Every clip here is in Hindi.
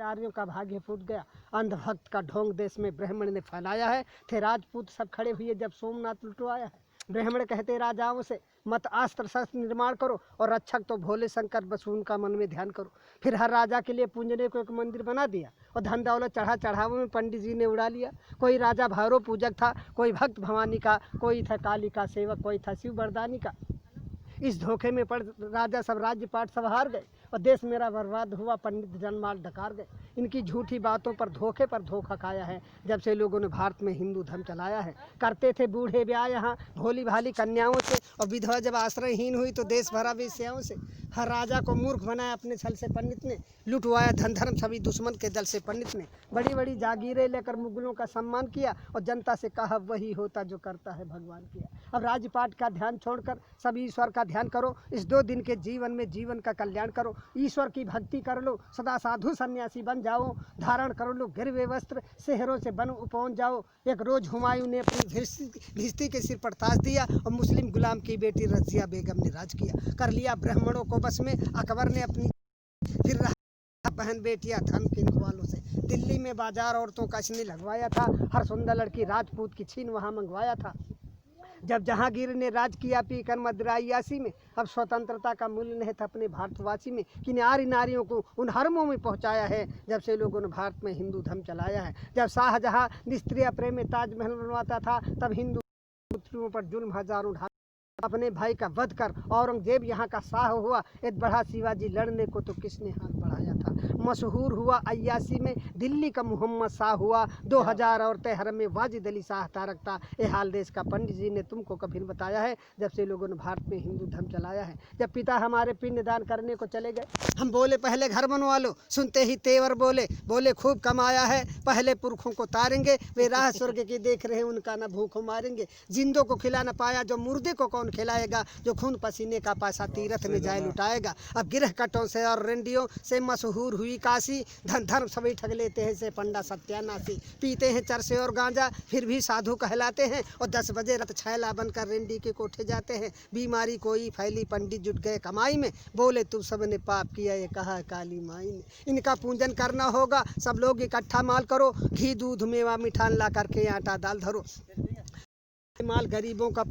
आर्यों का भाग्य फूट गया, अंधभक्त का ढोंग देश में ब्राह्मण ने फैलाया है। थे राजपूत सब खड़े हुए जब सोमनाथ लुटवाया है। ब्राह्मण कहते राजाओं से मत अस्त्र शस्त्र निर्माण करो और रक्षक तो भोले शंकर बस उनका मन में ध्यान करो। फिर हर राजा के लिए पूजने को एक मंदिर बना दिया और धन दौलत चढ़ावों में पंडित जी ने उड़ा लिया। कोई राजा भैरव पूजक था, कोई भक्त भवानी का, कोई था काली का सेवक, कोई था शिव बरदानी का। इस धोखे में पड़ राजा सब राज्य पाट सब हार गए और देश मेरा बर्बाद हुआ, पंडित जनमाल डकार गए। इनकी झूठी बातों पर धोखा खाया है जब से लोगों ने भारत में हिंदू धर्म चलाया है। करते थे बूढ़े ब्याह यहाँ भोली भाली कन्याओं से, और विधवा जब आश्रयहीन हुई तो देश भरा वेश्याओं से। हर राजा को मूर्ख बनाया अपने छल से पंडित ने, लुटवाया धन धर्म सभी दुश्मन के दल से पंडित ने। बड़ी बड़ी जागीरें लेकर मुगलों का सम्मान किया और जनता से कहा वही होता जो करता है भगवान किया। अब राजपाट का ध्यान छोड़कर सभी ईश्वर का ध्यान करो। इस 2 दिन के जीवन में जीवन का कल्याण करो। ईश्वर की भक्ति कर लो, सदा साधु सन्यासी बन जाओ। धारण कर लो गिरवे वस्त्र, शहरों से बन पहुँच जाओ। एक रोज हुमायूं ने अपनी भिस्ती के सिर पर ताज दिया और मुस्लिम गुलाम की बेटी रजिया बेगम ने राज किया। कर लिया ब्राह्मणों को बस में अकबर ने अपनी, फिर बहन बेटियां धन के वालों से। दिल्ली में बाजार औरतों का इसने लगवाया था, हर सुंदर लड़की राजपूत की छीन वहाँ मंगवाया था। जब जहांगीर ने राज किया पीकर मदरायासी में, अब स्वतंत्रता का मूल्य नहीं था अपने भारतवासी में। कि नारियों को उन हरमों में पहुंचाया है जब से लोगों ने भारत में हिंदू धर्म चलाया है। जब शाहजहां निस्त्रिय प्रेम में ताजमहल बनवाता था, तब हिंदू पुत्रियों पर जुल्म हजारों ढा अपने भाई का वध कर औरंगजेब यहाँ का शाह हुआ। एक बढ़ा शिवाजी लड़ने को तो किसने हाथ बढ़ाया था। मशहूर हुआ अय्यासी में दिल्ली का मोहम्मद शाह हुआ। 2000 औरतें हरम में वाजिद अली शाह तारकता। ये हाल देश का पंडित जी ने तुमको कभी बताया है जब से लोगों ने भारत में हिंदू धर्म चलाया है। जब पिता हमारे पिंडदान करने को चले गए, हम बोले पहले घर बनवा लो। सुनते ही तेवर बोले खूब कमाया है, पहले पुरखों को तारेंगे। वे राह स्वर्ग की देख रहे उनका न भूखों मारेंगे। जिंदों को खिला न पाया जो मुर्दे को कौन खिलाएगा। जो खून पसीने का पैसा तीरथ में जाए लुटाएगा। अब गिरह कटों से और रेंडियों से मशहूर हुई काशी। धन धर्म सभी ठग लेते हैं से पंडा सत्यानाशी। पीते हैं चरसे और गांजा फिर भी साधु कहलाते हैं, और 10 बजे रत छैला बनकर रेंडी के कोठे जाते हैं। बीमारी कोई फैली पंडित जुट गए कमाई में। बोले तुम सब ने पाप किया ये कहा काली माई ने। इनका पूजन करना होगा सब लोग इकट्ठा माल करो। घी दूध मेवा मिठान ला करके आटा दाल धरो। माल गरीबों का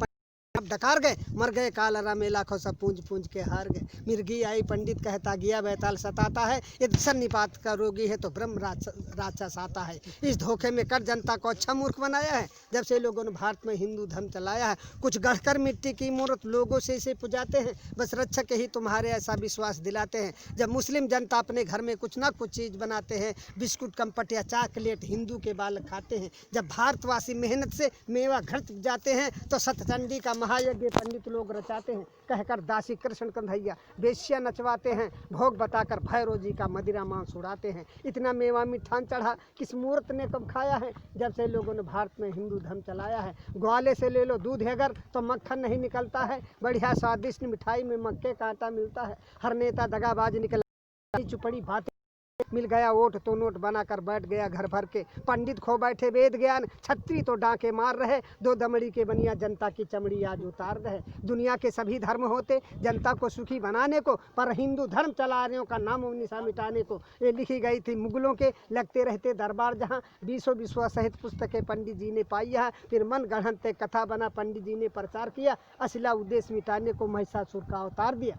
अब डकार गए, मर गए कालरा में लाखों सब पूंज के हार गए। मिर्गी आई पंडित कहता गया बैताल सताता है। ये सन्निपात का रोगी है तो ब्रह्म राक्षस आता है। इस धोखे में कर जनता को अच्छा मूर्ख बनाया है जब से लोगों ने भारत में हिंदू धर्म चलाया है। कुछ गढ़कर मिट्टी की मूर्त लोगों से इसे पुजाते हैं, बस रक्षक ही तुम्हारे ऐसा विश्वास दिलाते हैं। जब मुस्लिम जनता अपने घर में कुछ ना कुछ चीज़ बनाते हैं, बिस्कुट कम्पट या चॉकलेट हिंदू के बालक खाते हैं। जब भारतवासी मेहनत से मेवा घर जाते हैं तो सतचंडी का महायज्ञ पंडित लोग रचाते हैं। कहकर दासी कृष्ण कन्हैया बेश्या नचवाते हैं। भोग बताकर भैरव जी का मदिरा मांस उड़ाते हैं। इतना मेवा मिठान चढ़ा किस मूर्त ने कब खाया है जब से लोगों ने भारत में हिंदू धर्म चलाया है। ग्वाले से ले लो दूध अगर तो मक्खन नहीं निकलता है। बढ़िया स्वादिष्ट मिठाई में मक्के का आटा मिलता है। हर नेता दगाबाज निकला चुपड़ी बातें मिल गया वोट तो नोट बनाकर बैठ गया घर भर के। पंडित खो बैठे वेद ज्ञान, छत्री तो डांके मार रहे। 2 दमड़ी के बनिया जनता की चमड़ी आज उतार रहे। दुनिया के सभी धर्म होते जनता को सुखी बनाने को, पर हिंदू धर्म चलाने का नाम निशा मिटाने को। ये लिखी गई थी मुगलों के लगते रहते दरबार जहाँ। 20 विश्वा सहित पुस्तकें पंडित जी ने पाई है। फिर मन गढ़ंते कथा बना पंडित जी ने प्रचार किया। असला उद्देश्य मिटाने को महिषासुर का अवतार दिया।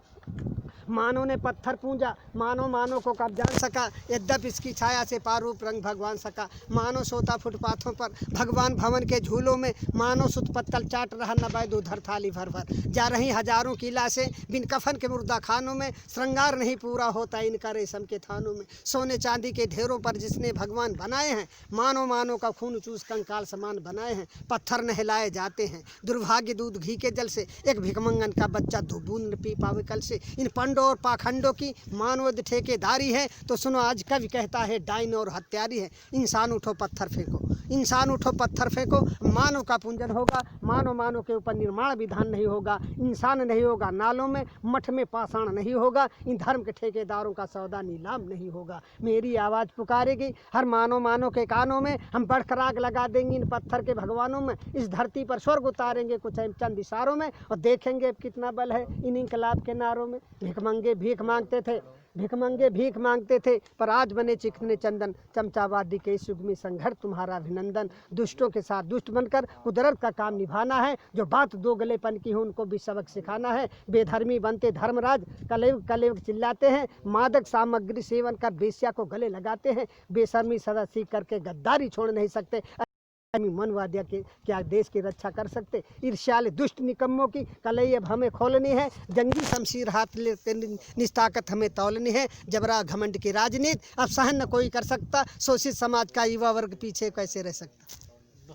मानव ने पत्थर पूजा, मानव को कब जान सका। यद्यप इसकी छाया से पारूप रंग भगवान सका। मानव सोता फुटपाथों पर भगवान भवन के झूलों में। मानव सुत पत्तल चाट रहा न बैद उधर थाली भर भर। जा रही हजारों की लाशें बिन कफन के मुर्दा खानों में। श्रृंगार नहीं पूरा होता इनका रेशम के थानों में। सोने चांदी के ढेरों पर जिसने भगवान बनाए हैं। मानव का खून चूस कंकाल समान बनाए हैं। पत्थर नहलाए जाते हैं दुर्भाग्य दूध घी के जल से। एक भिकमंगन का बच्चा 2 बूंद पी पावे कल से। इन पंडों और पाखंडों की मानव ठेकेदारी है तो सुनो आज कवि कहता है डाइन और हत्यारी है। इंसान उठो पत्थर फेंको, इंसान उठो पत्थर फेंको। मानव का पूजन होगा, मानव के ऊपर निर्माण विधान नहीं होगा। इंसान नहीं होगा नालों में, मठ में पाषाण नहीं होगा। इन धर्म के ठेकेदारों का सौदा नीलाम नहीं होगा। मेरी आवाज़ पुकारेगी हर मानव के कानों में। हम बढ़कर आग लगा देंगे इन पत्थर के भगवानों में। इस धरती पर स्वर्ग उतारेंगे कुछ चंद इशारों में, और देखेंगे कितना बल है इन इनकलाब के नारों में। भिखमंगे भीख मांगते थे भिखमंगे भीख मांगते थे पर आज बने चिकने चंदन। चमचावादी के इस युग में संघर्ष तुम्हारा अभिनंदन। दुष्टों के साथ दुष्ट बनकर कुदरत का काम निभाना है। जो बात दो गलेपन की हो उनको भी सबक सिखाना है। बेधर्मी बनते धर्मराज कलयुग कलयुग चिल्लाते हैं। मादक सामग्री सेवन कर बेश्या को गले लगाते हैं। बेशर्मी सदा सीख करके गद्दारी छोड़ नहीं सकते। मनवादिया के क्या देश की रक्षा कर सकते। ईर्ष्याले दुष्ट निकम्मों की कलई अब हमें खोलनी है। जंगी शमशीर हाथ लेते निस्ताकत हमें तौलनी है। जबरा घमंड की राजनीति अब सहन न कोई कर सकता। शोषित समाज का युवा वर्ग पीछे कैसे रह सकता।